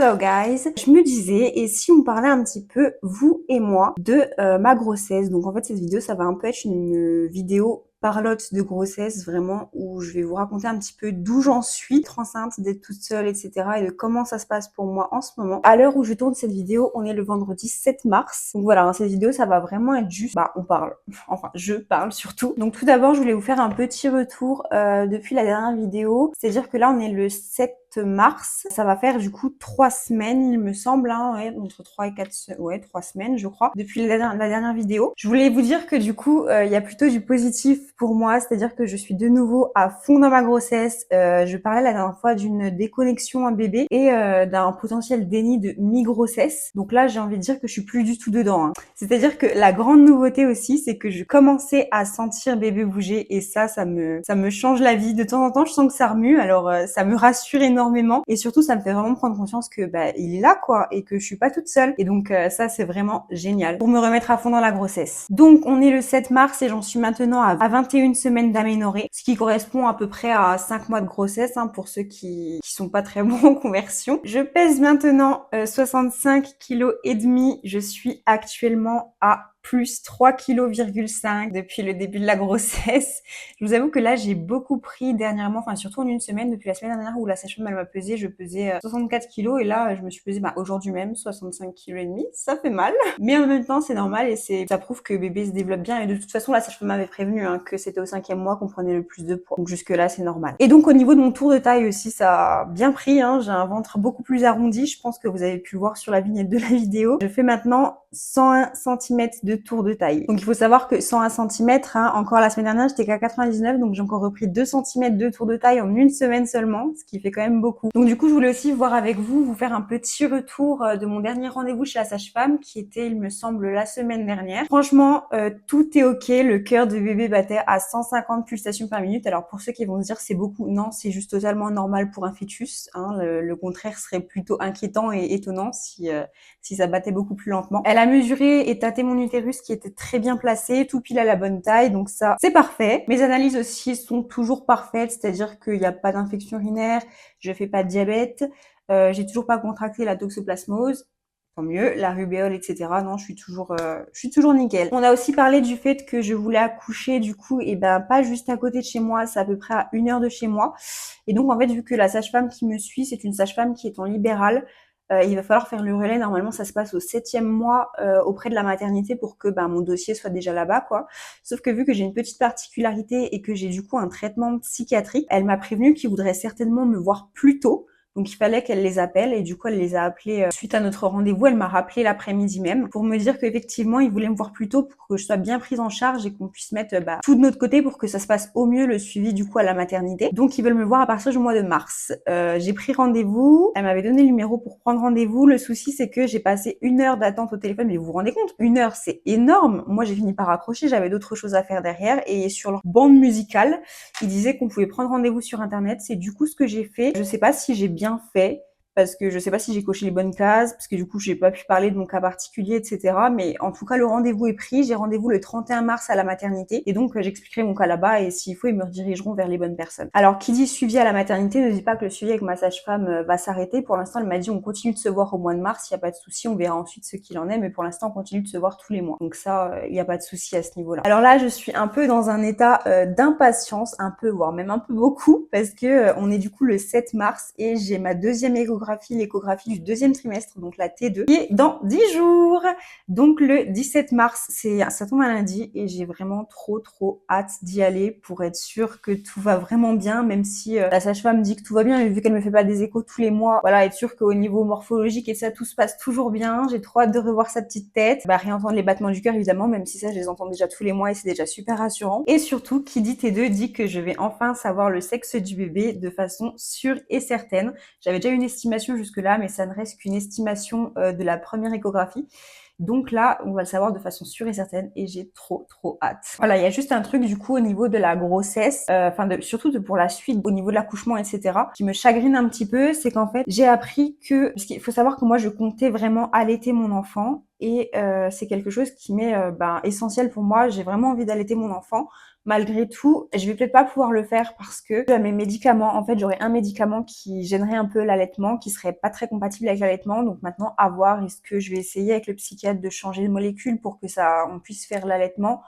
Hello guys, je me disais, et si on parlait un petit peu, vous et moi, de ma grossesse. Donc en fait cette vidéo ça va un peu être une vidéo parlotte de grossesse, vraiment, où je vais vous raconter un petit peu d'où j'en suis, d'être enceinte, d'être toute seule, etc. et de comment ça se passe pour moi en ce moment. À l'heure où je tourne cette vidéo, on est le vendredi 7 mars. Donc voilà, cette vidéo ça va vraiment être juste, on parle, enfin je parle surtout. Donc tout d'abord je voulais vous faire un petit retour depuis la dernière vidéo, c'est-à-dire que là on est le 7 mars, ça va faire du coup 3 semaines il me semble, hein, ouais, entre 3 et 4, ouais 3 semaines je crois, depuis la dernière vidéo. Je voulais vous dire que du coup il y a plutôt du positif pour moi, c'est-à-dire que je suis de nouveau à fond dans ma grossesse. Je parlais la dernière fois d'une déconnexion à bébé et d'un potentiel déni de mi-grossesse. Donc là j'ai envie de dire que je suis plus du tout dedans, hein. C'est-à-dire que la grande nouveauté aussi c'est que je commençais à sentir bébé bouger et ça me change la vie. De temps en temps je sens que ça remue, alors ça me rassure énormément et surtout ça me fait vraiment prendre conscience que il est là quoi et que je suis pas toute seule et donc ça c'est vraiment génial pour me remettre à fond dans la grossesse. Donc on est le 7 mars et j'en suis maintenant à 21 semaines d'aménorrhée, ce qui correspond à peu près à 5 mois de grossesse, hein, pour ceux qui sont pas très bons en conversion. Je pèse maintenant 65 kg et demi, je suis actuellement à plus 3,5 kg depuis le début de la grossesse. Je vous avoue que là, j'ai beaucoup pris dernièrement, enfin surtout en une semaine, depuis la semaine dernière où la sage-femme elle m'a pesé, je pesais 64 kg et là, je me suis pesée aujourd'hui même 65 kg et demi. Ça fait mal, mais en même temps, c'est normal et ça prouve que bébé se développe bien et de toute façon, la sage-femme m'avait prévenu que c'était au 5e mois qu'on prenait le plus de poids. Donc jusque là, c'est normal. Et donc au niveau de mon tour de taille aussi, ça a bien pris, hein. J'ai un ventre beaucoup plus arrondi. Je pense que vous avez pu le voir sur la vignette de la vidéo. Je fais maintenant 101 cm de tour de taille. Donc il faut savoir que 101 cm, encore la semaine dernière j'étais qu'à 99, donc j'ai encore repris 2 cm de tour de taille en une semaine seulement, ce qui fait quand même beaucoup. Donc du coup je voulais aussi voir avec vous, vous faire un petit retour de mon dernier rendez-vous chez la sage-femme qui était il me semble la semaine dernière. Franchement tout est ok, le cœur de bébé battait à 150 pulsations par minute. Alors pour ceux qui vont se dire c'est beaucoup, non, c'est juste totalement normal pour un fœtus, hein. Le contraire serait plutôt inquiétant et étonnant si ça battait beaucoup plus lentement. Elle a mesuré et tâté mon utérus qui était très bien placé, tout pile à la bonne taille, donc ça c'est parfait. Mes analyses aussi sont toujours parfaites, c'est-à-dire qu'il n'y a pas d'infection urinaire, je fais pas de diabète, j'ai toujours pas contracté la toxoplasmose. Tant mieux, la rubéole, etc. Non, je suis toujours nickel. On a aussi parlé du fait que je voulais accoucher, du coup, et pas juste à côté de chez moi, c'est à peu près à 1 heure de chez moi. Et donc, en fait, vu que la sage-femme qui me suit, c'est une sage-femme qui est en libéral, il va falloir faire le relais. Normalement, ça se passe au 7e mois auprès de la maternité pour que mon dossier soit déjà là-bas, quoi. Sauf que vu que j'ai une petite particularité et que j'ai du coup un traitement psychiatrique, elle m'a prévenu qu'il voudrait certainement me voir plus tôt. Donc il fallait qu'elle les appelle et du coup elle les a appelés suite à notre rendez-vous. Elle m'a rappelé l'après-midi même pour me dire qu'effectivement ils voulaient me voir plus tôt pour que je sois bien prise en charge et qu'on puisse mettre tout de notre côté pour que ça se passe au mieux le suivi du coup à la maternité. Donc ils veulent me voir à partir du mois de mars. J'ai pris rendez-vous, elle m'avait donné le numéro pour prendre rendez-vous. Le souci c'est que j'ai passé 1 heure d'attente au téléphone, mais vous vous rendez compte, 1 heure c'est énorme. Moi j'ai fini par raccrocher, j'avais d'autres choses à faire derrière et sur leur bande musicale, ils disaient qu'on pouvait prendre rendez-vous sur internet. C'est du coup ce que j'ai fait. Je sais pas si j'ai bien fait parce que je sais pas si j'ai coché les bonnes cases, parce que du coup j'ai pas pu parler de mon cas particulier, etc. Mais en tout cas le rendez-vous est pris. J'ai rendez-vous le 31 mars à la maternité et donc j'expliquerai mon cas là-bas et s'il faut ils me redirigeront vers les bonnes personnes. Alors qui dit suivi à la maternité ne dit pas que le suivi avec ma sage-femme va s'arrêter. Pour l'instant elle m'a dit on continue de se voir au mois de mars, il y a pas de souci, on verra ensuite ce qu'il en est, mais pour l'instant on continue de se voir tous les mois. Donc ça il y a pas de souci à ce niveau-là. Alors là je suis un peu dans un état d'impatience, un peu voire même un peu beaucoup, parce que on est du coup le 7 mars et j'ai ma deuxième l'échographie du 2e trimestre, donc la T2, qui est dans 10 jours. Donc le 17 mars, ça tombe un lundi et j'ai vraiment trop hâte d'y aller pour être sûre que tout va vraiment bien, même si la sage-femme dit que tout va bien, mais vu qu'elle me fait pas des échos tous les mois, voilà, être sûre qu'au niveau morphologique et ça, tout se passe toujours bien. J'ai trop hâte de revoir sa petite tête, réentendre les battements du cœur évidemment, même si ça je les entends déjà tous les mois et c'est déjà super rassurant. Et surtout, qui dit T2 dit que je vais enfin savoir le sexe du bébé de façon sûre et certaine. J'avais déjà une estimation jusque-là, mais ça ne reste qu'une estimation de la première échographie. Donc là, on va le savoir de façon sûre et certaine et j'ai trop hâte. Voilà, il y a juste un truc du coup au niveau de la grossesse, surtout pour la suite, au niveau de l'accouchement, etc., qui me chagrine un petit peu, c'est qu'en fait, j'ai appris que, parce qu'il faut savoir que moi, je comptais vraiment allaiter mon enfant et c'est quelque chose qui m'est essentiel pour moi. J'ai vraiment envie d'allaiter mon enfant. malgré tout, je vais peut-être pas pouvoir le faire parce que mes médicaments, en fait, j'aurais un médicament qui gênerait un peu l'allaitement, qui serait pas très compatible avec l'allaitement. Donc maintenant, à voir, est-ce que je vais essayer avec le psychiatre de changer de molécule pour que on puisse faire l'allaitement,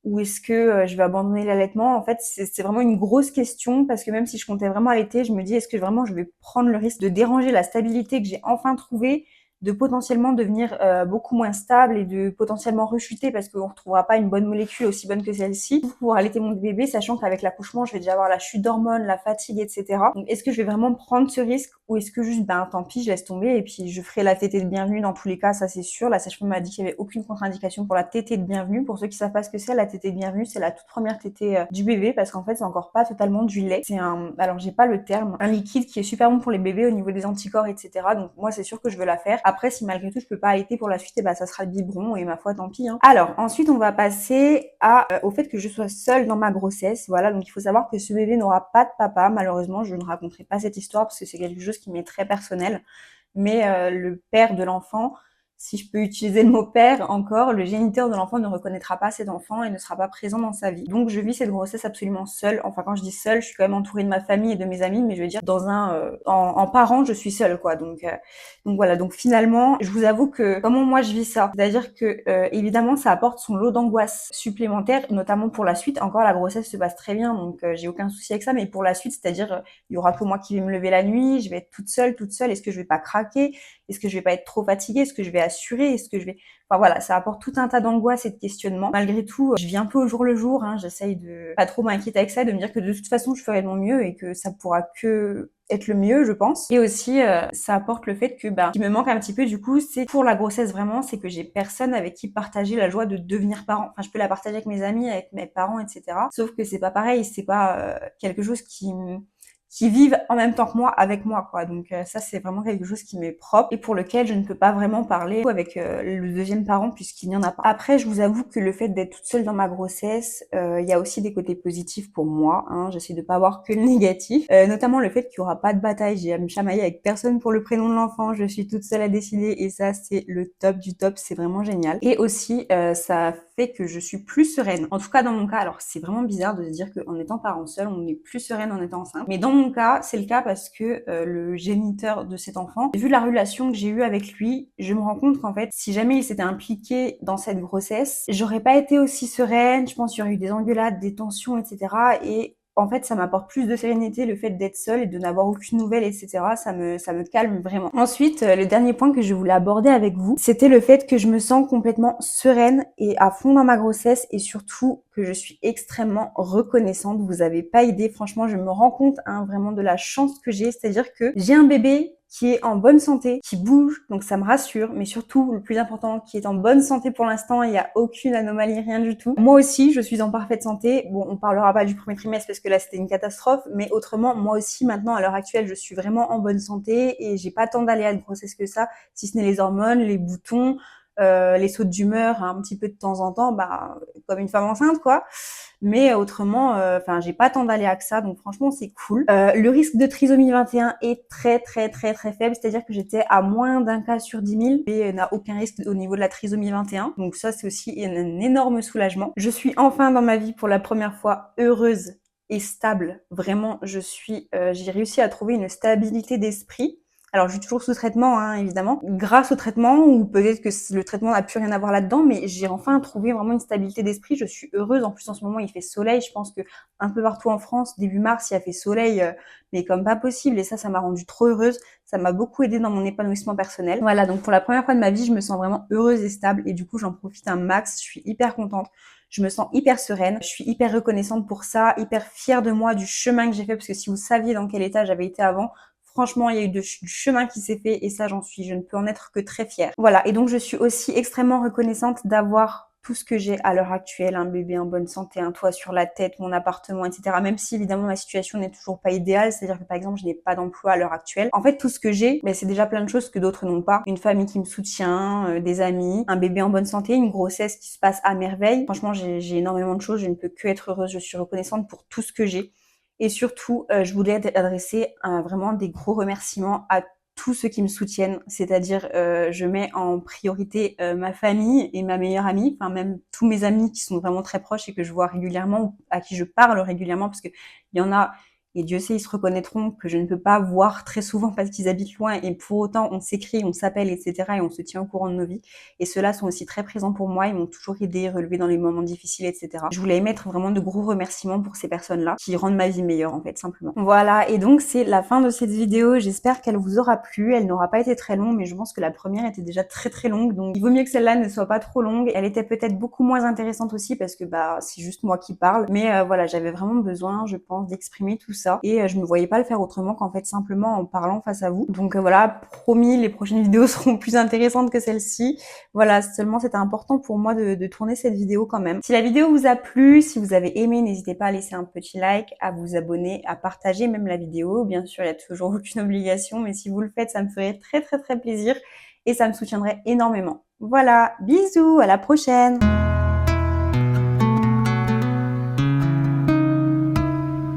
ou est-ce que je vais abandonner l'allaitement? En fait, c'est vraiment une grosse question parce que même si je comptais vraiment allaiter, je me dis, est-ce que vraiment je vais prendre le risque de déranger la stabilité que j'ai enfin trouvée, de potentiellement devenir beaucoup moins stable et de potentiellement rechuter parce qu'on ne retrouvera pas une bonne molécule aussi bonne que celle-ci pour allaiter mon bébé, sachant qu'avec l'accouchement, je vais déjà avoir la chute d'hormones, la fatigue, etc. Donc, est-ce que je vais vraiment prendre ce risque ou est-ce que juste, tant pis, je laisse tomber et puis je ferai la tétée de bienvenue dans tous les cas, ça c'est sûr. La sage-femme m'a dit qu'il n'y avait aucune contre-indication pour la tétée de bienvenue. Pour ceux qui savent pas ce que c'est, la tétée de bienvenue, c'est la toute première tétée du bébé parce qu'en fait, c'est encore pas totalement du lait. C'est alors j'ai pas le terme, un liquide qui est super bon pour les bébés au niveau des anticorps, etc. Donc moi, c'est sûr que je veux la faire. Après, si malgré tout, je peux pas allaiter pour la suite, et ça sera le biberon et ma foi, tant pis. Alors, ensuite, on va passer au fait que je sois seule dans ma grossesse. Voilà, donc il faut savoir que ce bébé n'aura pas de papa. Malheureusement, je ne raconterai pas cette histoire parce que c'est quelque chose qui m'est très personnel. Mais le père de l'enfant, si je peux utiliser le mot père encore, le géniteur de l'enfant ne reconnaîtra pas cet enfant et ne sera pas présent dans sa vie. Donc je vis cette grossesse absolument seule. Enfin, quand je dis seule, je suis quand même entourée de ma famille et de mes amis, mais je veux dire en parent, je suis seule, quoi. Donc voilà. Donc finalement, je vous avoue que comment moi je vis ça, c'est-à-dire que évidemment ça apporte son lot d'angoisse supplémentaire, notamment pour la suite. Encore la grossesse se passe très bien, donc j'ai aucun souci avec ça, mais pour la suite, c'est-à-dire il y aura que moi qui vais me lever la nuit, je vais être toute seule. Est-ce que je vais pas craquer? Est-ce que je vais pas être trop fatiguée? Est-ce que je vais assurer? Est-ce que je vais... Enfin voilà, ça apporte tout un tas d'angoisse et de questionnements. Malgré tout, je vis un peu au jour le jour, j'essaye de pas trop m'inquiéter avec ça, de me dire que de toute façon, je ferai de mon mieux et que ça pourra que être le mieux, je pense. Et aussi, ça apporte le fait que, ce qui me manque un petit peu, du coup, c'est pour la grossesse vraiment, c'est que j'ai personne avec qui partager la joie de devenir parent. Enfin, je peux la partager avec mes amis, avec mes parents, etc. Sauf que c'est pas pareil, c'est pas quelque chose qui vivent en même temps que moi, avec moi, quoi. Donc ça, c'est vraiment quelque chose qui m'est propre et pour lequel je ne peux pas vraiment parler avec le deuxième parent puisqu'il n'y en a pas. Après, je vous avoue que le fait d'être toute seule dans ma grossesse, il y a aussi des côtés positifs pour moi. J'essaie de pas voir que le négatif, notamment le fait qu'il y aura pas de bataille. J'ai à me chamailler avec personne pour le prénom de l'enfant. Je suis toute seule à décider et ça, c'est le top du top. C'est vraiment génial. Et aussi, ça fait que je suis plus sereine. En tout cas, dans mon cas, alors c'est vraiment bizarre de se dire qu'en étant parent seul, on est plus sereine en étant enceinte. Mais dans mon cas, c'est le cas parce que le géniteur de cet enfant, vu la relation que j'ai eue avec lui, je me rends compte qu'en fait, si jamais il s'était impliqué dans cette grossesse, j'aurais pas été aussi sereine. Je pense qu'il y aurait eu des engueulades, des tensions, etc. Et en fait, ça m'apporte plus de sérénité, le fait d'être seule et de n'avoir aucune nouvelle, etc. Ça me calme vraiment. Ensuite, le dernier point que je voulais aborder avec vous, c'était le fait que je me sens complètement sereine et à fond dans ma grossesse et surtout que je suis extrêmement reconnaissante. Vous avez pas idée, franchement, je me rends compte vraiment de la chance que j'ai. C'est-à-dire que j'ai un bébé qui est en bonne santé, qui bouge, donc ça me rassure, mais surtout, le plus important, qui est en bonne santé pour l'instant, il n'y a aucune anomalie, rien du tout. Moi aussi, je suis en parfaite santé. Bon, on parlera pas du premier trimestre parce que là, c'était une catastrophe, mais autrement, moi aussi, maintenant, à l'heure actuelle, je suis vraiment en bonne santé et j'ai pas tant d'aléas de grossesse que ça, si ce n'est les hormones, les boutons, les sautes d'humeur, un petit peu de temps en temps, comme une femme enceinte, quoi. Mais autrement, j'ai pas tant d'aléas que ça, donc franchement, c'est cool. Le risque de trisomie 21 est très, très, très, très faible, c'est-à-dire que j'étais à moins d'un cas sur 10 000 et n'a aucun risque au niveau de la trisomie 21. Donc ça, c'est aussi un énorme soulagement. Je suis enfin dans ma vie pour la première fois heureuse et stable. Vraiment, j'ai réussi à trouver une stabilité d'esprit. Alors, je suis toujours sous traitement, évidemment, grâce au traitement, ou peut-être que le traitement n'a plus rien à voir là-dedans, mais j'ai enfin trouvé vraiment une stabilité d'esprit. Je suis heureuse. En plus, en ce moment, il fait soleil. Je pense que un peu partout en France, début mars, il a fait soleil, mais comme pas possible. Et ça m'a rendue trop heureuse. Ça m'a beaucoup aidée dans mon épanouissement personnel. Voilà, donc pour la première fois de ma vie, je me sens vraiment heureuse et stable. Et du coup, j'en profite un max. Je suis hyper contente. Je me sens hyper sereine. Je suis hyper reconnaissante pour ça, hyper fière de moi, du chemin que j'ai fait. Parce que si vous saviez dans quel état j'avais été avant, franchement, il y a eu du chemin qui s'est fait et ça, je ne peux en être que très fière. Voilà, et donc je suis aussi extrêmement reconnaissante d'avoir tout ce que j'ai à l'heure actuelle, un bébé en bonne santé, un toit sur la tête, mon appartement, etc. Même si évidemment ma situation n'est toujours pas idéale, c'est-à-dire que par exemple je n'ai pas d'emploi à l'heure actuelle. En fait, tout ce que j'ai, c'est déjà plein de choses que d'autres n'ont pas. Une famille qui me soutient, des amis, un bébé en bonne santé, une grossesse qui se passe à merveille. Franchement, j'ai énormément de choses, je ne peux que être heureuse, je suis reconnaissante pour tout ce que j'ai. Et surtout, je voulais adresser vraiment des gros remerciements à tous ceux qui me soutiennent, c'est-à-dire je mets en priorité ma famille et ma meilleure amie, enfin même tous mes amis qui sont vraiment très proches et que je vois régulièrement ou à qui je parle régulièrement, parce que il y en a, et Dieu sait, ils se reconnaîtront, que je ne peux pas voir très souvent parce qu'ils habitent loin, et pour autant on s'écrit, on s'appelle, etc. et on se tient au courant de nos vies. Et ceux-là sont aussi très présents pour moi, ils m'ont toujours aidé, relevé dans les moments difficiles, etc. Je voulais émettre vraiment de gros remerciements pour ces personnes-là qui rendent ma vie meilleure en fait, simplement. Voilà, et donc c'est la fin de cette vidéo. J'espère qu'elle vous aura plu. Elle n'aura pas été très longue, mais je pense que la première était déjà très très longue, donc il vaut mieux que celle-là ne soit pas trop longue. Elle était peut-être beaucoup moins intéressante aussi parce que bah c'est juste moi qui parle, mais voilà, j'avais vraiment besoin, je pense, d'exprimer tout ça, et je me voyais pas le faire autrement qu'en fait simplement en parlant face à vous. Donc voilà, promis, les prochaines vidéos seront plus intéressantes que celle-ci. Voilà, seulement c'était important pour moi de tourner cette vidéo quand même. Si la vidéo vous a plu, si vous avez aimé, n'hésitez pas à laisser un petit like, à vous abonner, à partager même la vidéo. Bien sûr, il n'y a toujours aucune obligation, mais si vous le faites, ça me ferait très très très plaisir et ça me soutiendrait énormément. Voilà, bisous, à la prochaine!